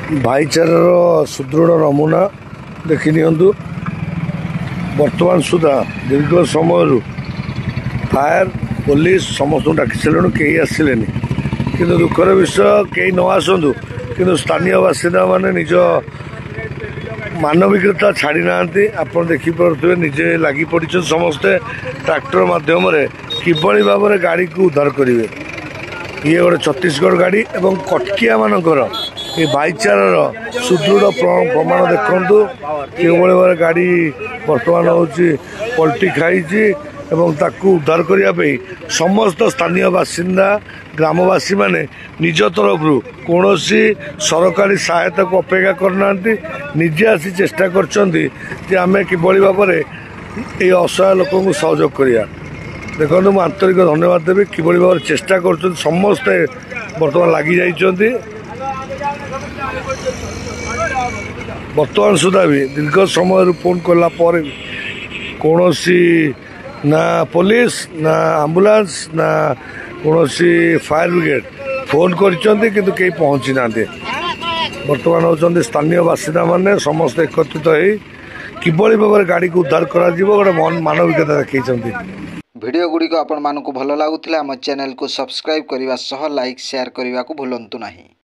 भाईचारार सुदृढ़ नमूना देखि नियंतु। वर्तमान सुधा दीर्घ समय फायर पुलिस समस्त डाकी सारे कई आसिले कि दुखर विषय कई न आसतु कि स्थानीय बासिंदा मैंने निज मानविकता छाड़ी ना आप देखिपे निजे लगी पड़ समस्ते ट्रैक्टर मध्यम किभली भाव में गाड़ी को उद्धार करेंगे। ये गोटे छत्तीसगढ़ गाड़ी एवं कटकिया मानकर ये भाईचारार सुदृढ़ प्रमाण देखु कि भाव गाड़ी बर्तमान हूँ पलटी खाई उद्धार करने समस्त स्थानीय बासिंदा ग्रामवासी माने निज तरफ कौन सरकारी सहायता को अपेक्षा करना निजे आसी चेष्टा करें किभली भाव में ये असहाय लोक सहयोग करिया। देखो मुझे आंतरिक धन्यवाद देवी किभली भाव चेष्टा कर समस्ते बर्तमान लगी जाइए। बर्तमान सुधा भी दीर्घ समय फोन कला कौन ना पुलिस ना आंबुलांस ना कौन फायर ब्रिगेड फोन कर कई पहुँची ना। बर्तमान होती स्थानीय बासिंदा मैंने समस्त एकत्रित हो किभली भाव में गाड़ी को उद्धार कर गोटे मानविकता देखते। वीडियो गुड़िक आपण मानक भल लगुला आम चैनल को सब्सक्राइब करने लाइक शेयर करने को भूलु नहीं।